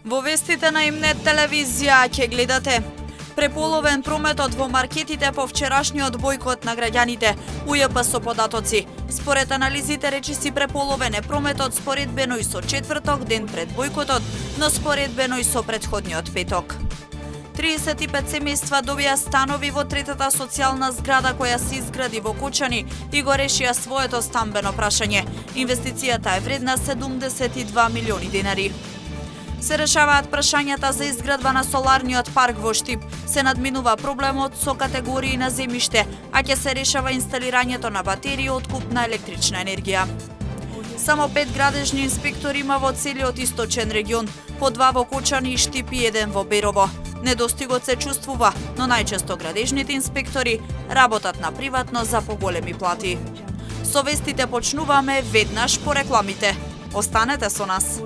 Во вестите на Имнет телевизија ќе гледате преполовен прометот во маркетите по вчерашниот бојкот на граѓаните, УЈП со податоци. Според анализите речиси преполовен е прометот споредбено и со четврток ден пред бојкотот, но споредбено и со претходниот петок. 35 семејства добија станови во третата социјална зграда која се изгради во Кочани и го решија своето стамбено прашање. Инвестицијата е вредна 72 милиони денари. Се решаваат прашањата за изградба на соларниот парк во Штип. Се надминува проблемот со категории на земјиште, а ќе се решава инсталирањето на батерии од куп на електрична енергија. Само 5 градежни инспектори има во целиот источен регион, по 2 во Кочани и Штип и 1 во Берово. Недостигот се чувствува, но најчесто градежните инспектори работат на приватно за поголеми плати. Со вестите почнуваме веднаш по рекламите. Останете со нас.